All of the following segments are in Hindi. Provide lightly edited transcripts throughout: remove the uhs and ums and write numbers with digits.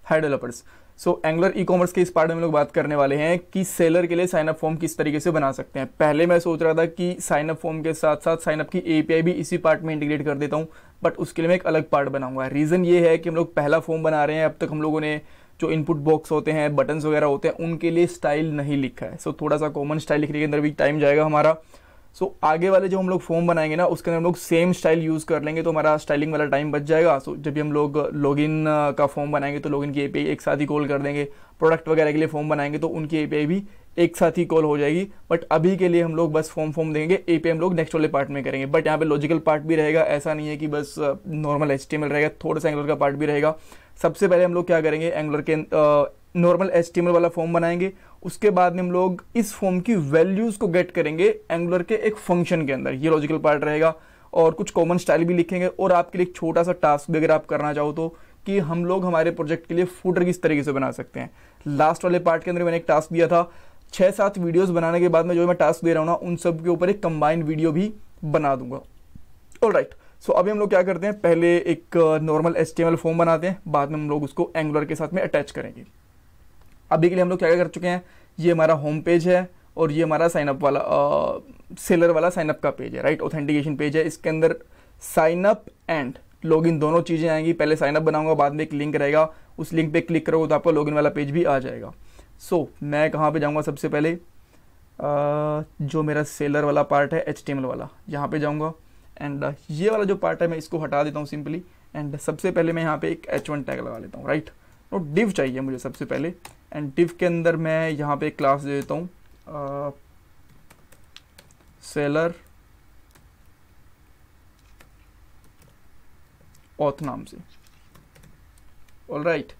हाय developers. So angular e commerce के इस पार्ट में हम लोग बात करने वाले हैं कि सेलर के लिए साइन अप फॉर्म किस तरीके से बना सकते हैं। पहले मैं सोच रहा था कि साइन अप फॉर्म के साथ साथ साइन अप की एपीआई भी इसी पार्ट में इंटीग्रेट कर देता हूं, बट उसके लिए मैं एक अलग पार्ट बनाऊंगा। रीज़न ये है कि हम लोग पहला फॉर्म बना रहे हैं, अब तक हम लोगों ने जो इनपुट बॉक्स होते हैं, बटन्स वगैरह होते हैं, उनके लिए स्टाइल नहीं लिखा है। सो थोड़ा सा कॉमन स्टाइल लिखने के अंदर भी टाइम जाएगा हमारा। सो आगे वाले जो हम लोग फॉर्म बनाएंगे ना, उसके अंदर हम लोग सेम स्टाइल यूज़ कर लेंगे, तो हमारा स्टाइलिंग वाला टाइम बच जाएगा। सो जब भी हम लोग लॉगिन का फॉर्म बनाएंगे तो लॉगिन की एपीआई एक साथ ही कॉल कर देंगे। प्रोडक्ट वगैरह के लिए फॉर्म बनाएंगे तो उनकी एपीआई भी एक साथ ही कॉल हो जाएगी। बट अभी के लिए हम लोग बस फॉर्म देंगे, एपीआई हम लोग नेक्स्ट वाले पार्ट में करेंगे। बट यहाँ पे लॉजिकल पार्ट भी रहेगा, ऐसा नहीं है कि बस नॉर्मल एचटीएमएल रहेगा, थोड़ा सा एंगुलर का पार्ट भी रहेगा। सबसे पहले हम लोग क्या करेंगे, एंगुलर के नॉर्मल एचटीएमएल वाला फॉर्म बनाएंगे। उसके बाद में हम लोग इस फॉर्म की वैल्यूज को गेट करेंगे एंगुलर के एक फंक्शन के अंदर, ये लॉजिकल पार्ट रहेगा। और कुछ कॉमन स्टाइल भी लिखेंगे। और आपके लिए एक छोटा सा टास्क भी अगर आप करना चाहो तो, कि हम लोग हमारे प्रोजेक्ट के लिए फूटर किस तरीके से बना सकते हैं। लास्ट वाले पार्ट के अंदर मैंने एक टास्क दिया था, 6-7 वीडियोस बनाने के बाद में जो मैं टास्क दे रहा हूँ ना, उन सब के ऊपर एक कंबाइंड वीडियो भी बना दूंगा। ऑलराइट, सो अभी हम लोग क्या करते हैं, पहले एक नॉर्मल एचटीएमएल फॉर्म बनाते हैं, बाद में हम लोग उसको एंगुलर के साथ में अटैच करेंगे। अभी के लिए हम लोग क्या कर चुके हैं, ये हमारा होम पेज है और ये हमारा साइनअप वाला सेलर वाला साइनअप का पेज है, राइट, ऑथेंटिकेशन पेज है। इसके अंदर साइनअप एंड लॉगिन दोनों चीज़ें आएंगी। पहले साइनअप बनाऊंगा, बाद में एक लिंक रहेगा, उस लिंक पे क्लिक करोगे तो आपको लॉगिन वाला पेज भी आ जाएगा। सो मैं कहाँ पे जाऊँगा, सबसे पहले जो मेरा सेलर वाला पार्ट है HTML वाला, यहाँ पे जाऊँगा। एंड ये वाला जो पार्ट है मैं इसको हटा देता हूँ सिंपली। एंड सबसे पहले मैं यहाँ पे एक H1 टैग लगा लेता हूँ, राइट। और डिव चाहिए मुझे सबसे पहले। एंड डिव के अंदर मैं यहाँ पे एक क्लास दे देता हूँ सेलर ऑथ नाम से, ऑलराइट।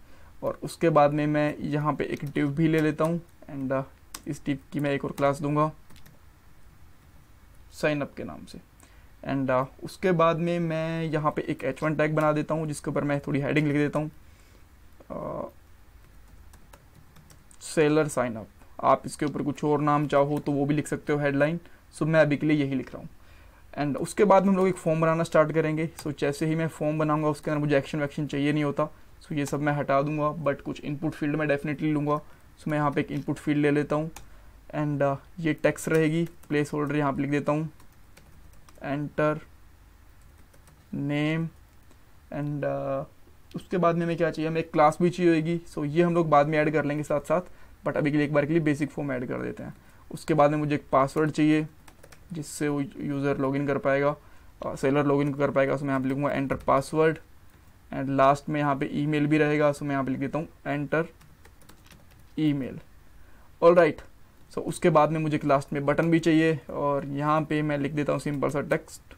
और उसके बाद में मैं यहाँ पे एक डिव भी ले लेता हूँ। एंड इस डिव की मैं एक और क्लास दूंगा साइन अप के नाम से। एंड उसके बाद में मैं यहाँ पे एक H1 टैग बना देता हूँ, जिसके ऊपर मैं थोड़ी हेडिंग लिख देता हूँ, सेलर साइन अप। आप इसके ऊपर कुछ और नाम चाहो तो वो भी लिख सकते हो, हेडलाइन। सो मैं अभी के लिए यही लिख रहा हूँ। एंड उसके बाद में हम लोग एक फॉर्म बनाना स्टार्ट करेंगे। सो जैसे ही मैं फॉर्म बनाऊंगा, उसके अंदर मुझे एक्शन वैक्शन चाहिए नहीं होता, सो ये सब मैं हटा दूंगा। बट कुछ इनपुट फील्ड में डेफिनेटली लूँगा। सो मैं यहाँ पे एक इनपुट फील्ड ले लेता हूँ। एंड ये टेक्स्ट रहेगी, प्लेस होल्डर यहाँ पे लिख देता हूँ, एंटर नेम। एंड उसके बाद में हमें क्या चाहिए, हमें एक क्लास भी चाहिए होगी। सो ये हम लोग बाद में ऐड कर लेंगे साथ साथ, बट अभी के लिए एक बार के लिए बेसिक फॉर्म ऐड कर देते हैं। उसके बाद में मुझे एक पासवर्ड चाहिए जिससे वो यूज़र लॉगिन कर पाएगा, सेलर लॉगिन कर पाएगा। सो मैं यहाँ पे लिखूँगा एंटर पासवर्ड। एंड लास्ट में यहाँ पे ईमेल भी रहेगा, सो मैं यहाँ पे लिख देता हूँ एंटर ईमेल, ऑलराइट। सो उसके बाद में मुझे लास्ट में बटन भी चाहिए, और यहाँ पे मैं लिख देता हूँ सिंपल सा टेक्स्ट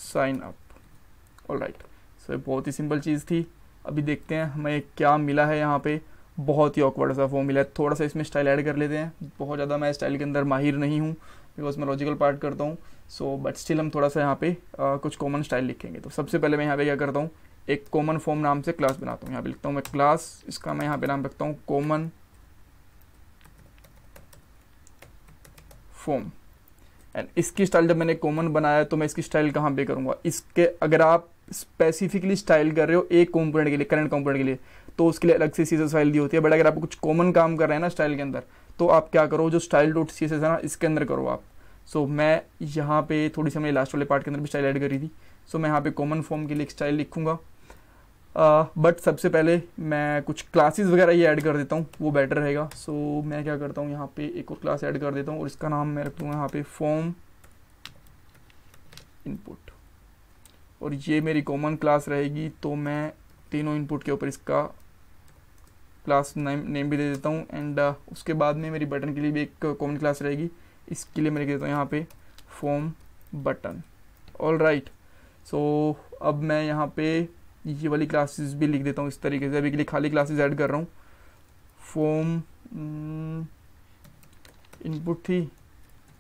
साइन अप, ऑलराइट। सो बहुत ही सिंपल चीज़ थी। अभी देखते हैं हमें क्या मिला है। यहाँ पे बहुत ही ऑकवर्ड सा फॉर्म मिला है, थोड़ा सा इसमें स्टाइल ऐड कर लेते हैं। बहुत ज़्यादा मैं स्टाइल के अंदर माहिर नहीं हूँ, बिकॉज मैं लॉजिकल पार्ट करता हूँ। सो बट स्टिल हम थोड़ा सा यहाँ पे कुछ कॉमन स्टाइल लिखेंगे। तो सबसे पहले मैं यहाँ पे क्या करता हूँ, एक कॉमन फॉर्म नाम से क्लास बनाता हूँ। यहाँ पे लिखता हूँ मैं क्लास, इसका मैं यहाँ पे नाम रखता हूँ कॉमन फॉर्म। एंड इसकी स्टाइल जब मैंने कॉमन बनाया तो मैं इसकी स्टाइल कहाँ पे करूँगा, इसके अगर आप स्पेसिफिकली स्टाइल कर रहे हो एक कंपोनेंट के लिए, करंट कंपोनेंट के लिए, तो उसके लिए अलग से CSS फाइल दी होती है। बट अगर आप कुछ कॉमन काम कर रहे हैं ना स्टाइल के अंदर, तो आप क्या करो, जो style.css है ना, इसके अंदर करो आप। सो मैं यहाँ पे थोड़ी सी, मैंने लास्ट वाले पार्ट के अंदर भी स्टाइल ऐड करी थी। सो मैं यहाँ पे कॉमन फॉर्म के लिए एक स्टाइल लिखूँगा। बट सबसे पहले मैं कुछ क्लासेस वगैरह ये ऐड कर देता हूँ, वो बेटर रहेगा। सो मैं क्या करता हूँ, यहाँ पे एक और क्लास ऐड कर देता हूँ, और इसका नाम मैं रख दूँगा यहाँ पे फॉर्म इनपुट। और ये मेरी कॉमन क्लास रहेगी, तो मैं तीनों इनपुट के ऊपर इसका क्लास नेम भी दे देता हूँ। एंड उसके बाद में मेरी बटन के लिए भी एक कॉमन क्लास रहेगी, इसके लिए मैं लिख देता हूँ यहाँ पे फॉर्म बटन, ऑलराइट। सो अब मैं यहाँ पे ये वाली क्लासेस भी लिख देता हूँ इस तरीके से। अभी के लिए खाली क्लासेस ऐड कर रहा हूँ। फॉर्म इनपुट थी,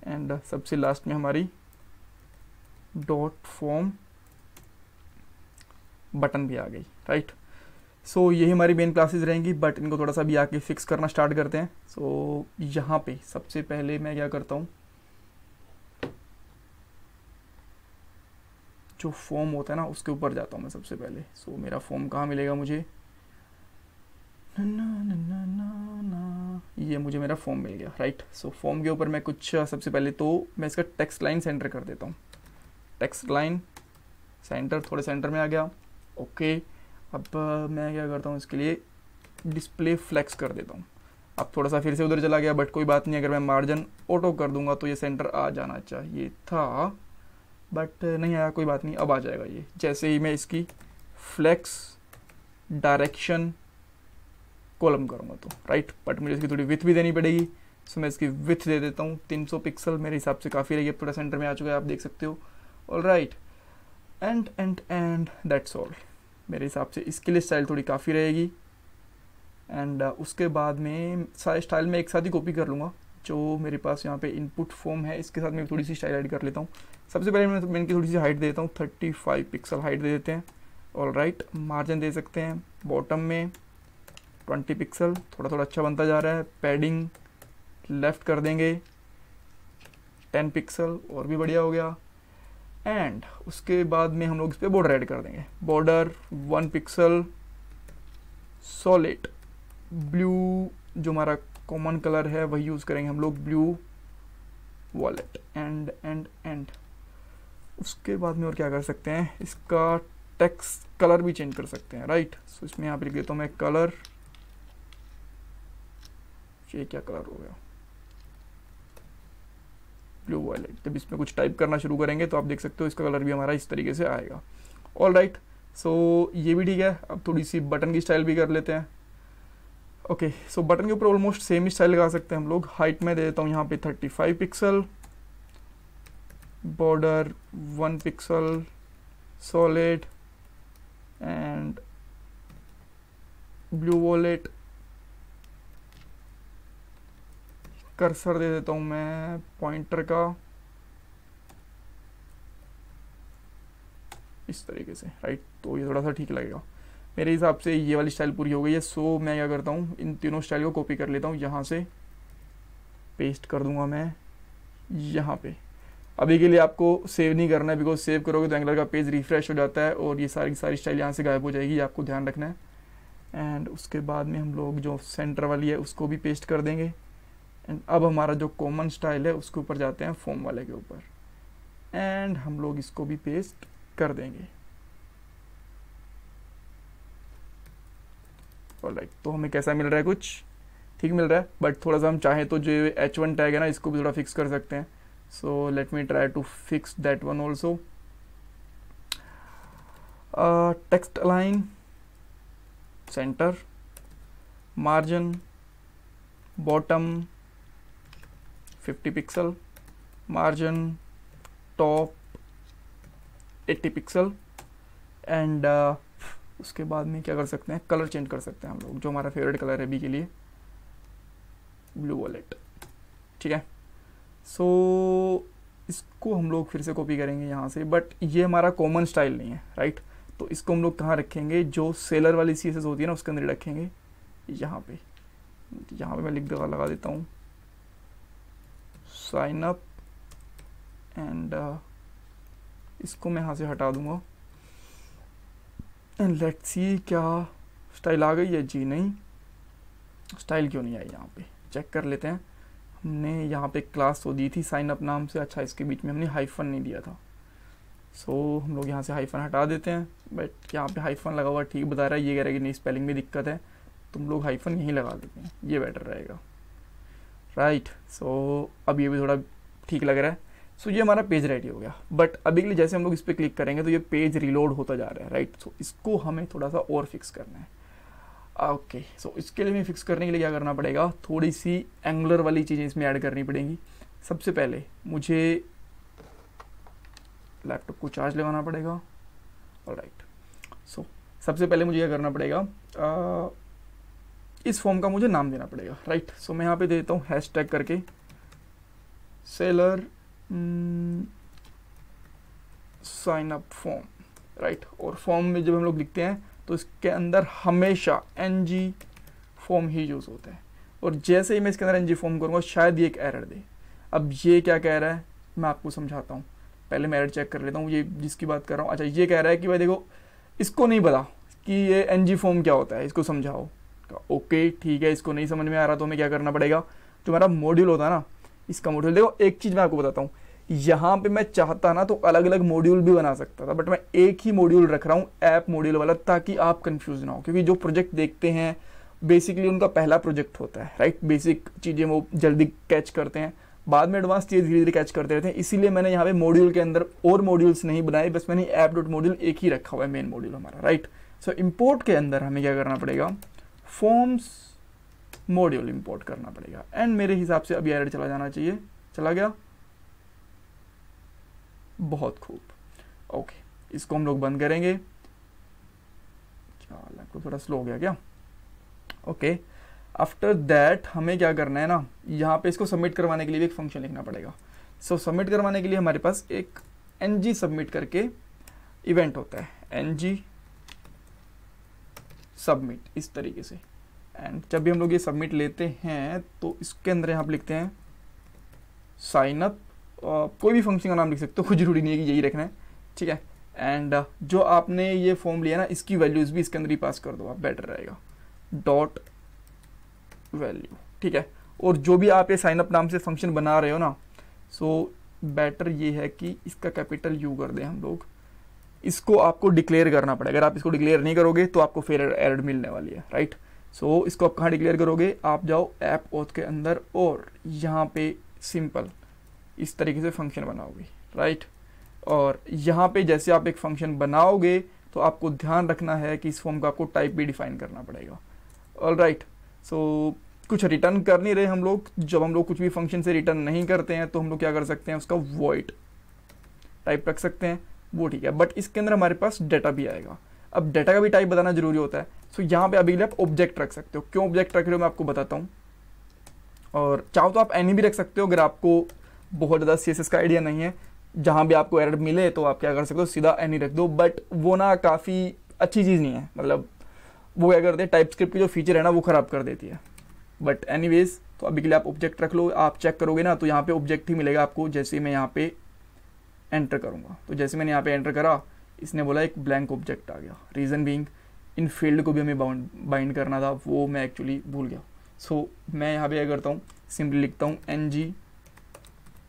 एंड सबसे लास्ट में हमारी डॉट फॉर्म बटन भी आ गई, राइट। सो यही हमारी मेन क्लासेस रहेंगी, बट इनको थोड़ा सा भी आके फिक्स करना स्टार्ट करते हैं। सो यहाँ पे सबसे पहले मैं क्या करता हूँ, जो फॉर्म होता है ना उसके ऊपर जाता हूँ मैं सबसे पहले। सो मेरा फॉर्म कहाँ मिलेगा मुझे, ये मुझे मेरा फॉर्म मिल गया, राइट। सो फॉर्म के ऊपर मैं कुछ सबसे पहले तो मैं इसका टेक्स्ट लाइन सेंटर कर देता हूँ। टेक्स्ट लाइन सेंटर, थोड़े सेंटर में आ गया। ओके, अब मैं क्या करता हूँ, इसके लिए डिस्प्ले फ्लेक्स कर देता हूँ। अब थोड़ा सा फिर से उधर चला गया, बट कोई बात नहीं, अगर मैं मार्जिन ऑटो कर दूंगा तो ये सेंटर आ जाना चाहिए था, बट नहीं आया, कोई बात नहीं, अब आ जाएगा ये। जैसे ही मैं इसकी फ्लेक्स डायरेक्शन कॉलम करूँगा तो, राइट। बट मुझे इसकी थोड़ी विथ भी देनी पड़ेगी, सो मैं इसकी विथ दे देता हूँ 300 पिक्सल, मेरे हिसाब से काफ़ी रहेगी। अब थोड़ा सेंटर में आ चुका है, आप देख सकते हो। All right, and that's all. मेरे हिसाब से इसके लिए स्टाइल थोड़ी काफ़ी रहेगी। एंड उसके बाद में सारे स्टाइल में एक साथ ही कॉपी कर लूँगा। जो मेरे पास यहाँ पे इनपुट फॉर्म है, इसके साथ मैं थोड़ी सी स्टाइल ऐड कर लेता हूँ। सबसे पहले मैं इनकी थोड़ी सी हाइट दे देता हूँ, 35 पिक्सल हाइट दे देते हैं। ऑल राइट, मार्जिन दे सकते हैं बॉटम में 20 पिक्सल, थोड़ा थोड़ा अच्छा बनता जा रहा है। पैडिंग लेफ्ट कर देंगे 10 पिक्सल, और भी बढ़िया हो गया। एंड उसके बाद में हम लोग इस पर बॉर्डर ऐड कर देंगे। बॉर्डर 1 पिक्सल, सॉलिड ब्लू, जो हमारा कॉमन कलर है वही यूज़ करेंगे हम लोग, ब्लू वॉलेट। एंड उसके बाद में और क्या कर सकते हैं, इसका टेक्स्ट कलर भी चेंज कर सकते हैं, राइट। सो इसमें यहाँ पे लिख देता हूँ मैं कलर, ये क्या कलर हो गया, ब्लू वॉलेट। जब इसमें कुछ टाइप करना शुरू करेंगे तो आप देख सकते हो इसका कलर भी हमारा इस तरीके से आएगा। ऑल राइट, सो ये भी ठीक है। अब थोड़ी सी बटन की स्टाइल भी कर लेते हैं। ओके, सो बटन के ऊपर ऑलमोस्ट सेम ही स्टाइल लगा सकते हैं हम लोग। हाइट में दे देता हूँ यहाँ पे 35 pixel, border 1 pixel, solid and blue wallet. Cursor दे देता हूँ मैं पॉइंटर का इस तरीके से, राइट। तो ये थोड़ा सा ठीक लगेगा मेरे हिसाब से। ये वाली स्टाइल पूरी हो गई है। सो मैं क्या करता हूँ, इन तीनों स्टाइल को कॉपी कर लेता हूँ, यहाँ से पेस्ट कर दूंगा मैं यहाँ पे। अभी के लिए आपको सेव नहीं करना है, बिकॉज सेव करोगे तो एंगलर का पेज रिफ्रेश हो जाता है और ये सारी स्टाइल यहाँ से गायब हो जाएगी, आपको ध्यान रखना है। एंड उसके बाद में हम लोग जो सेंटर वाली है उसको भी पेस्ट कर देंगे। एंड अब हमारा जो कॉमन स्टाइल है उसके ऊपर जाते हैं, फॉर्म वाले के ऊपर, एंड हम लोग इसको भी पेस्ट कर देंगे। ऑलराइट, तो हमें कैसा मिल रहा है, कुछ ठीक मिल रहा है। बट थोड़ा सा हम चाहें तो जो H1 टैग है ना, इसको भी थोड़ा फिक्स कर सकते हैं। So let me try to fix that one also. Text align center, margin bottom 50 pixel, margin top 80 pixel. And उसके बाद में क्या कर सकते हैं, कलर चेंज कर सकते हैं हम लोग, जो हमारा फेवरेट कलर है अभी के लिए, ब्लू वॉलेट, ठीक है। सो इसको हम लोग फिर से कॉपी करेंगे यहाँ से, बट ये हमारा कॉमन स्टाइल नहीं है, राइट। तो इसको हम लोग कहाँ रखेंगे, जो सेलर वाली CSS होती है ना उसके अंदर रखेंगे, यहाँ पे। यहाँ पे मैं लगा देता हूँ साइन अप, एंड इसको मैं यहाँ से हटा दूंगा। एंड लेट्स सी क्या स्टाइल आ गई है जी। नहीं, स्टाइल क्यों नहीं आई, यहाँ पे चेक कर लेते हैं। हमने यहाँ पे क्लास तो दी थी साइन अप नाम से, अच्छा इसके बीच में हमने हाइफन नहीं दिया था। सो हम लोग यहाँ से हाइफन हटा देते हैं। बट यहाँ पे हाइफन लगा हुआ ठीक बता रहा है, ये कह रहा है कि नहीं स्पेलिंग में दिक्कत है, तुम लोग हाइफन यहीं लगा देते हैं, ये बेटर रहेगा, राइट। सो अब ये भी थोड़ा ठीक लग रहा है। सो ये हमारा पेज रेडी हो गया। बट अभी के लिए जैसे हम लोग इस पर क्लिक करेंगे तो ये पेज रिलोड होता जा रहा है, राइट। सो इसको हमें थोड़ा सा और फिक्स करना है। ओके, सो इसके लिए हमें फिक्स करने के लिए क्या करना पड़ेगा, थोड़ी सी एंगुलर वाली चीज़ें इसमें ऐड करनी पड़ेंगी। सबसे पहले मुझे लैपटॉप को चार्ज लगाना पड़ेगा, ऑलराइट। सो सबसे पहले मुझे क्या करना पड़ेगा, इस फॉर्म का मुझे नाम देना पड़ेगा, राइट। सो मैं यहाँ पे दे देता हूँ हैशटैग करके seller sign up form, right. और फॉर्म में जब हम लोग लिखते हैं तो इसके अंदर हमेशा NG फॉर्म ही यूज़ होता है। और जैसे ही मैं इसके अंदर NG फॉर्म करूँगा शायद ये एक एरर दे। अब ये क्या कह रहा है मैं आपको समझाता हूँ। पहले मैं एरर चेक कर लेता हूँ, ये जिसकी बात कर रहा हूँ। अच्छा, ये कह रहा है कि भाई देखो, इसको नहीं पता कि ये NG फॉर्म क्या होता है, इसको समझाओ। ओके ठीक है, इसको नहीं समझ में आ रहा तो हमें क्या करना पड़ेगा, जो हमारा मॉड्यूल होता है ना, इसका मॉड्यूल देखो, एक चीज़ मैं आपको बताता हूँ, यहाँ पे मैं चाहता ना तो अलग अलग मॉड्यूल भी बना सकता था, बट मैं एक ही मॉड्यूल रख रहा हूँ, ऐप मॉड्यूल वाला, ताकि आप कंफ्यूज ना हो, क्योंकि जो प्रोजेक्ट देखते हैं बेसिकली उनका पहला प्रोजेक्ट होता है, राइट। बेसिक चीज़ें वो जल्दी कैच करते हैं, बाद में एडवांस चीज़ धीरे धीरे कैच करते रहते हैं, इसीलिए मैंने यहाँ पे मॉड्यूल के अंदर और मॉड्यूल्स नहीं बनाए, बस मैंने ऐप डॉट मॉड्यूल एक ही रखा हुआ है, मेन मॉड्यूल हमारा, राइट। सो इम्पोर्ट के अंदर हमें क्या करना पड़ेगा, फॉर्म्स मॉड्यूल इंपोर्ट करना पड़ेगा, एंड मेरे हिसाब से अभी एरर चला जाना चाहिए, चला गया, बहुत खूब। ओके, इसको हम लोग बंद करेंगे, चलो थोड़ा स्लो हो गया क्या, ओके। आफ्टर दैट हमें क्या करना है ना, यहाँ पे इसको सबमिट करवाने के लिए भी एक फंक्शन लिखना पड़ेगा। सो सबमिट करवाने के लिए हमारे पास एक ng सबमिट करके इवेंट होता है, ng सबमिट, इस तरीके से। एंड जब भी हम लोग ये सबमिट लेते हैं तो इसके अंदर यहाँ पे लिखते हैं साइन अप, कोई भी फंक्शन का नाम लिख सकते हो, कुछ जरूरी नहीं है कि यही रखना है, ठीक है। एंड जो आपने ये फॉर्म लिया ना, इसकी वैल्यूज भी इसके अंदर ही पास कर दो आप, बेटर रहेगा, डॉट वैल्यू, ठीक है। और जो भी आप ये साइन अप नाम से फंक्शन बना रहे हो ना, सो बेटर ये है कि इसका कैपिटल यू कर दें हम लोग, इसको आपको डिक्लेयर करना पड़ेगा, अगर आप इसको डिक्लेयर नहीं करोगे तो आपको फिर एरर मिलने वाली है, राइट। सो इसको आप कहाँ डिक्लेयर करोगे, आप जाओ ऐप ऑथ के अंदर और यहाँ पे सिंपल इस तरीके से फंक्शन बनाओगे, राइट। और यहाँ पे जैसे आप एक फंक्शन बनाओगे तो आपको ध्यान रखना है कि इस फॉर्म का आपको टाइप भी डिफाइन करना पड़ेगा, ऑल राइट। सो कुछ रिटर्न कर नहीं रहे हम लोग, जब हम लोग कुछ भी फंक्शन से रिटर्न नहीं करते हैं तो हम लोग क्या कर सकते हैं, उसका वॉइड टाइप रख सकते हैं, वो ठीक है। बट इसके अंदर हमारे पास डाटा भी आएगा, अब डाटा का भी टाइप बताना जरूरी होता है। सो यहाँ पे अभी आप ऑब्जेक्ट रख सकते हो, क्यों ऑब्जेक्ट रख रहे हो मैं आपको बताता हूँ, और चाहो तो आप एनी भी रख सकते हो, अगर आपको बहुत ज़्यादा CSS का आइडिया नहीं है, जहाँ भी आपको एरर मिले तो आप क्या कर सकते हो, सीधा एनी रख दो, बट वो ना काफ़ी अच्छी चीज़ नहीं है, मतलब वो क्या करते हैं, टाइप स्क्रिप्ट की जो फीचर है ना वो ख़राब कर देती है। बट एनीवेज, तो अभी के लिए आप ऑब्जेक्ट रख लो, आप चेक करोगे ना तो यहाँ पे ऑब्जेक्ट ही मिलेगा आपको, जैसे मैं यहाँ पे एंटर करूँगा, तो जैसे मैंने यहाँ पे एंटर करा, इसने बोला एक ब्लैंक ऑब्जेक्ट आ गया, रीज़न बीइंग इन फील्ड को भी हमें बाइंड करना था, वो मैं एक्चुअली भूल गया। सो मैं यहाँ पे क्या करता हूँ, सिंपली लिखता हूँ ng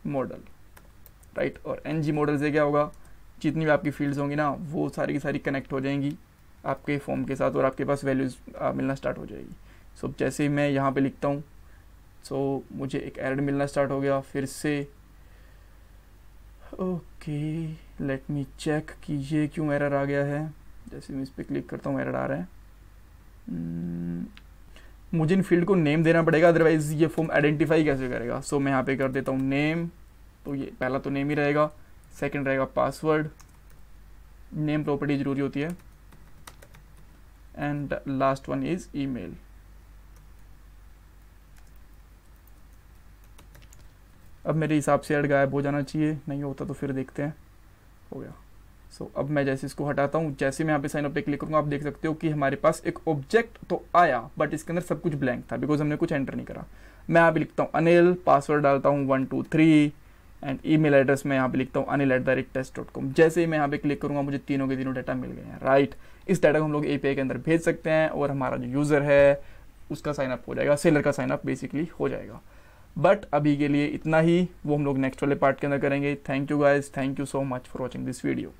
मॉडल, राइट। और ng मॉडल से क्या होगा, जितनी भी आपकी फील्ड्स होंगी ना वो सारी की सारी कनेक्ट हो जाएंगी आपके फॉर्म के साथ, और आपके पास वैल्यूज़ मिलना स्टार्ट हो जाएगी। सो जैसे ही मैं यहाँ पे लिखता हूँ, सो मुझे एक एरर मिलना स्टार्ट हो गया फिर से। ओके, लेट मी चेक कि ये क्यों एरर आ गया है। जैसे मैं इस पर क्लिक करता हूँ एरर आ रहा है, मुझे इन फील्ड को नेम देना पड़ेगा, अदरवाइज ये फॉर्म आइडेंटिफाई कैसे करेगा। सो मैं यहाँ पे कर देता हूँ नेम, तो ये पहला तो नेम ही रहेगा, सेकंड रहेगा पासवर्ड, नेम प्रॉपर्टी जरूरी होती है, and last one is email. अब मेरे हिसाब से एड गायब हो जाना चाहिए, नहीं होता तो फिर देखते हैं, हो गया। सो अब मैं जैसे इसको हटाता हूँ, जैसे मैं यहाँ पे साइन अप पे क्लिक करूँगा, आप देख सकते हो कि हमारे पास एक ऑब्जेक्ट तो आया, बट इसके अंदर सब कुछ ब्लैंक था, बिकॉज हमने कुछ एंटर नहीं करा। मैं यहाँ पे लिखता हूँ अनिल, पासवर्ड डालता हूँ 123, एंड ईमेल एड्रेस मैं यहाँ पे लिखता हूँ anil@test.com। जैसे ही मैं यहाँ पे क्लिक करूँगा मुझे तीनों के तीनों डाटा मिल गए हैं, राइट। इस डाटा को हम लोग API के अंदर भेज सकते हैं, और हमारा जो यूज़र है उसका साइनअप हो जाएगा, सेलर का साइनअप बेसिकली हो जाएगा। बट अभी के लिए इतना ही, वो हम लोग नेक्स्ट वाले पार्ट के अंदर करेंगे। Thank you guys, thank you so much for watching this video.